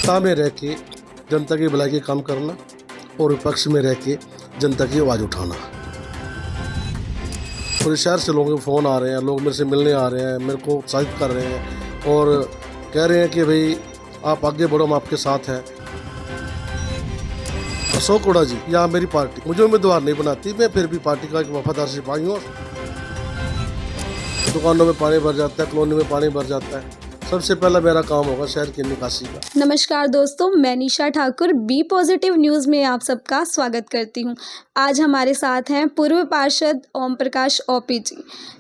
सत्ता में रह के जनता की भलाई के काम करना और विपक्ष में रह के जनता की आवाज़ उठाना। पूरे शहर से लोगों के फ़ोन आ रहे हैं, लोग मेरे से मिलने आ रहे हैं, मेरे को उत्साहित कर रहे हैं और कह रहे हैं कि भाई आप आगे बढ़ो, हम आपके साथ हैं। अशोक हुड्डा जी या मेरी पार्टी मुझे उम्मीदवार नहीं बनाती, मैं फिर भी पार्टी का एक वफादार सिपाही हूँ। दुकानों में पानी भर जाता है, कॉलोनी में पानी भर जाता है, सबसे पहला मेरा काम होगा शहर की निकासी का। नमस्कार दोस्तों, मैं निशा ठाकुर बी पॉजिटिव न्यूज़ में आप सबका स्वागत करती हूं। आज हमारे साथ हैं पूर्व पार्षद ओम प्रकाश ओपीजी।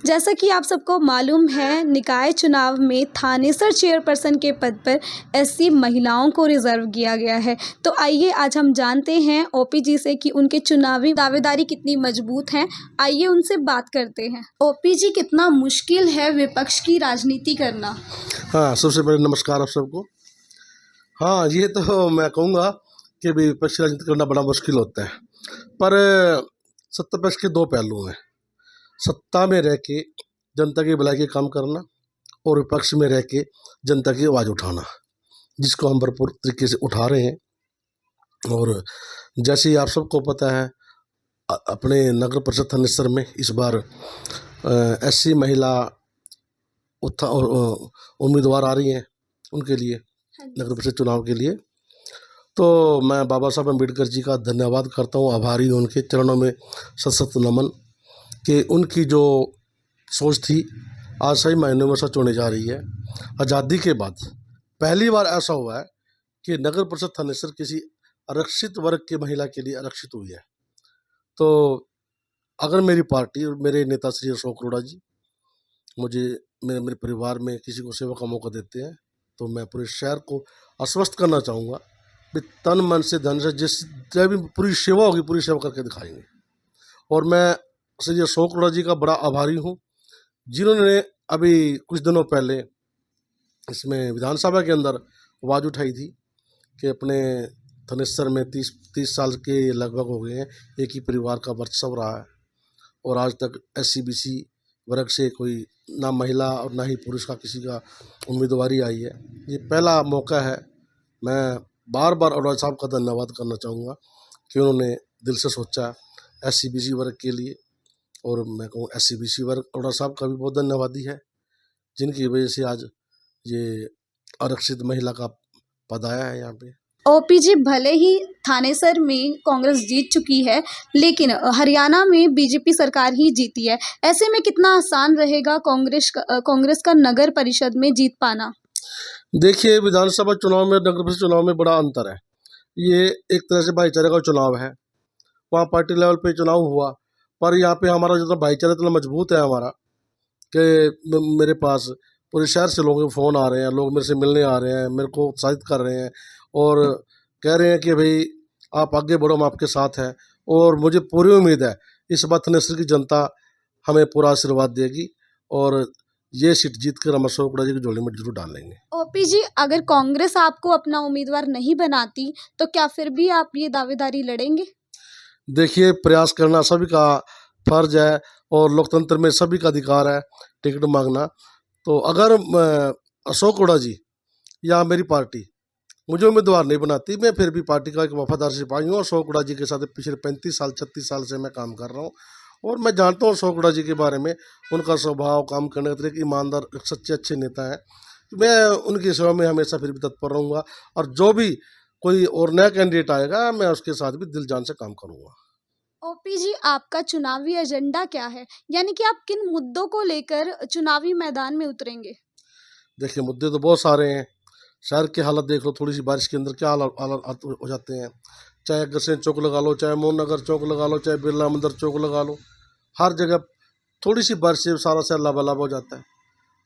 जैसा कि आप सबको मालूम है, निकाय चुनाव में थानेसर चेयरपर्सन के पद पर एससी महिलाओं को रिजर्व किया गया है। तो आइए आज हम जानते हैं ओपीजी से कि उनके चुनावी दावेदारी कितनी मजबूत है। आइए उनसे बात करते हैं। ओपीजी, कितना मुश्किल है विपक्ष की राजनीति करना? हाँ, सबसे पहले नमस्कार आप सबको। हाँ, ये तो मैं कहूँगा कि भी विपक्ष की राजनीति करना बड़ा मुश्किल होता है, पर सत्ता पक्ष के दो पहलू हैं। सत्ता में रह के जनता की भलाई के काम करना और विपक्ष में रह के जनता की आवाज़ उठाना, जिसको हम भरपूर तरीके से उठा रहे हैं। और जैसे ही आप सबको पता है, अपने नगर परिषद थानेसर में इस बार एससी महिला उम्मीदवार आ रही हैं उनके लिए, नगर परिषद चुनाव के लिए। तो मैं बाबा साहब अम्बेडकर जी का धन्यवाद करता हूँ, आभारी हूँ, उनके चरणों में सत सत नमन कि उनकी जो सोच थी आज सही मायनों में सच होने जा रही है। आज़ादी के बाद पहली बार ऐसा हुआ है कि नगर परिषद थानेसर किसी आरक्षित वर्ग की महिला के लिए आरक्षित हुई है। तो अगर मेरी पार्टी और मेरे नेता श्री अशोक हुड्डा जी मुझे मेरे परिवार में किसी को सेवा का मौका देते हैं, तो मैं पूरे शहर को आश्वस्त करना चाहूँगा कि तन मन से धन से जिस जो भी पूरी सेवा होगी पूरी सेवा करके दिखाएंगे। और मैं श्री अशोक हुड्डा जी का बड़ा आभारी हूँ, जिन्होंने अभी कुछ दिनों पहले इसमें विधानसभा के अंदर आवाज़ उठाई थी कि अपने थानेसर में 30 साल के लगभग हो गए हैं, एक ही परिवार का वर्चस्व रहा है और आज तक SC-BC वर्ग से कोई ना महिला और ना ही पुरुष का किसी का उम्मीदवारी आई है। ये पहला मौका है। मैं बार बार हुड्डा साहब का धन्यवाद करना चाहूँगा कि उन्होंने दिल से सोचा SC-BC वर्ग के लिए। और मैं कहूँ SC-BC वर्ग हुड्डा साहब का भी बहुत धन्यवादी है, जिनकी वजह से आज ये आरक्षित महिला का पद आया है यहाँ पे। ओपीजी, भले ही थानेसर में कांग्रेस जीत चुकी है, लेकिन हरियाणा में बीजेपी सरकार ही जीती है। ऐसे में कितना आसान रहेगा कांग्रेस का नगर परिषद में जीत पाना? देखिए, विधानसभा चुनाव में नगर परिषद चुनाव में बड़ा अंतर है। ये एक तरह से भाईचारे का चुनाव है। वहाँ पार्टी लेवल पे चुनाव हुआ, पर यहाँ पे हमारा जितना भाईचारा इतना मजबूत है हमारा कि मेरे पास पूरे शहर से लोगों के फ़ोन आ रहे हैं, लोग मेरे से मिलने आ रहे हैं, मेरे को उत्साहित कर रहे हैं और कह रहे हैं कि भाई आप आगे बढ़ो, हम आपके साथ हैं। और मुझे पूरी उम्मीद है इस बार थानेसर की जनता हमें पूरा आशीर्वाद देगी और ये सीट जीत कर हम अशोक हुड्डा जी की झोली में जरूर डालेंगे। ओपीजी, अगर कांग्रेस आपको अपना उम्मीदवार नहीं बनाती तो क्या फिर भी आप ये दावेदारी लड़ेंगे? देखिए, प्रयास करना सभी का फर्ज है और लोकतंत्र में सभी का अधिकार है टिकट मांगना। तो अगर अशोक हुड्डा जी या मेरी पार्टी मुझे उम्मीदवार नहीं बनाती, मैं फिर भी पार्टी का एक वफादार सिपाही हूँ। अशोक हुड्डा जी के साथ पिछले 35 साल 36 साल से मैं काम कर रहा हूँ और मैं जानता हूँ अशोक हुड्डा जी के बारे में, उनका स्वभाव, काम करने का तरीका, ईमानदार, एक सच्चे अच्छे नेता हैं। मैं उनकी सेवा में हमेशा फिर भी तत्पर रहूँगा और जो भी कोई और नया कैंडिडेट आएगा मैं उसके साथ भी दिल जान से काम करूँगा। ओपीजी, आपका चुनावी एजेंडा क्या है? यानी कि आप किन मुद्दों को लेकर चुनावी मैदान में उतरेंगे? देखिए, मुद्दे तो बहुत सारे हैं। शहर की हालत देख लो, थोड़ी सी बारिश के अंदर क्या हालत हो जाते हैं। चाहे अग्रसेन चौक लगा लो, चाहे मोहन नगर चौक लगा लो, चाहे बिरला मंदिर चौक लगा लो, हर जगह थोड़ी सी बारिश से सारा शहर लबालब हो जाता है।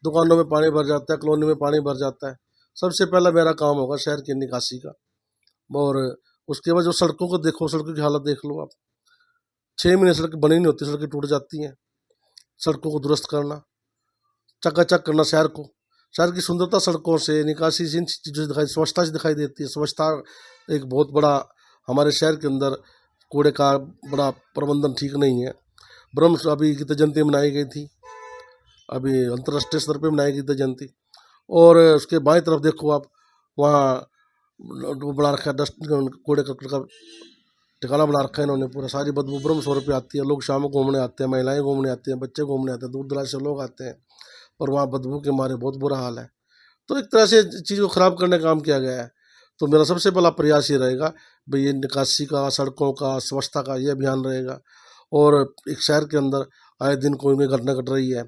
दुकानों में पानी भर जाता है, कॉलोनी में पानी भर जाता है। सबसे पहला मेरा काम होगा शहर की निकासी का। और उसके बाद जो सड़कों को देखो, सड़कों की हालत देख लो आप। 6 महीने सड़क बनी नहीं होती, सड़कें टूट जाती हैं। सड़कों को दुरुस्त करना, चकाचक करना शहर को। शहर की सुंदरता सड़कों से, निकासी से, इन चीज़ों से दिखाई, स्वच्छता से दिखाई देती है। स्वच्छता एक बहुत बड़ा हमारे शहर के अंदर कूड़े का बड़ा प्रबंधन ठीक नहीं है। ब्रह्म अभी गीता जयंती मनाई गई थी, अभी अंतर्राष्ट्रीय स्तर पे मनाई गई गीता जयंती। और उसके बाएं तरफ देखो आप, वहाँ वो बना रखा है, डस्ट कूड़े करकट का ठिकाना बना रखा है इन्होंने पूरा। सारी बदबू ब्रह्म स्वरूप पे आती है। लोग शाम को घूमने आते हैं, महिलाएं घूमने आती हैं, बच्चे घूमने आते हैं, दूर दराज से लोग आते हैं, और वहाँ बदबू के मारे बहुत बुरा हाल है। तो एक तरह से चीज़ को ख़राब करने का काम किया गया है। तो मेरा सबसे पहला प्रयास ये रहेगा भाई, ये निकासी का, सड़कों का, स्वच्छता का ये अभियान रहेगा। और एक शहर के अंदर आए दिन कोई भी घटना घट रही है,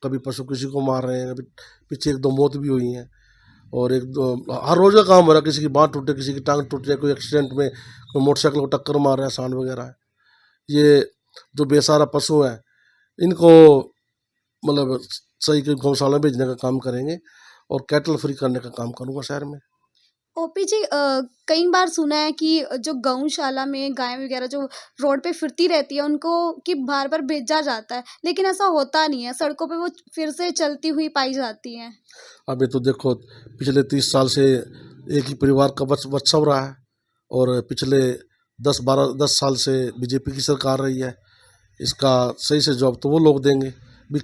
कभी पशु किसी को मार रहे हैं, कभी पीछे 1-2 मौत भी हुई हैं, और एक दो हर रोज़ का काम हो रहा है। किसी की बाँह टूटे, किसी की टांग टूट जाए, कोई एक्सीडेंट में कोई मोटरसाइकिल को टक्कर मार रहा है, सांड वगैरह है। ये जो बेसहारा पशु हैं, इनको मतलब सही कोई गौशाला में भेजने का काम करेंगे, और कैटल फ्री करने का काम करूँगा शहर में। ओपी जी, कई बार सुना है कि जो गौशाला में गाय वगैरह जो रोड पे फिरती रहती है उनको कि बार बार भेजा जाता है, लेकिन ऐसा होता नहीं है। सड़कों पे वो फिर से चलती हुई पाई जाती हैं। अभी तो देखो, पिछले 30 साल से एक ही परिवार का उत्सव रहा है, और पिछले 10 साल से बीजेपी की सरकार रही है। इसका सही से जवाब तो वो लोग देंगे। भी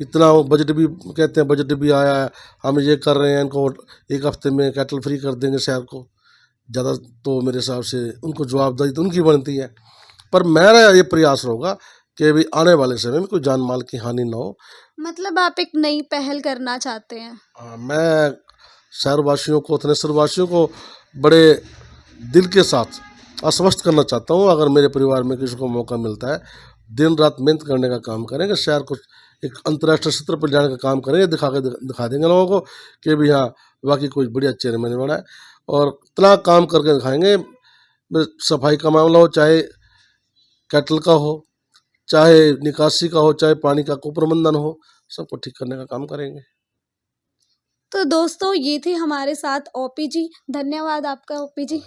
इतना बजट भी कहते हैं, बजट भी आया है, हम ये कर रहे हैं, इनको 1 हफ्ते में कैटल फ्री कर देंगे शहर को। ज़्यादा तो मेरे हिसाब से उनको जवाबदेही तो उनकी बनती है। पर मेरा ये प्रयास होगा कि भी आने वाले समय में कोई जान माल की हानि ना हो। मतलब आप एक नई पहल करना चाहते हैं। मैं शहरवासियों को, थनेसरवासियों को बड़े दिल के साथ आश्वस्त करना चाहता हूँ। अगर मेरे परिवार में किसी को मौका मिलता है, दिन रात मेहनत करने का काम करेंगे, शहर को एक अंतर्राष्ट्रीय सत्र पर जाने का काम करेंगे, दिखा देंगे लोगों को कि भी हाँ, वाकई कोई बढ़िया चेयरमैन बना है। और इतना काम करके दिखाएंगे, सफाई का मामला हो, चाहे कैटल का हो, चाहे निकासी का हो, चाहे पानी का कुप्रबंधन हो, सबको ठीक करने का काम करेंगे। तो दोस्तों, ये थे हमारे साथ ओपी जी। धन्यवाद आपका ओपी जी।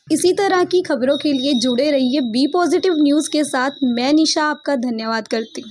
इसी तरह की खबरों के लिए जुड़े रहिए बी पॉजिटिव न्यूज़ के साथ। मैं निशा आपका धन्यवाद करती हूँ।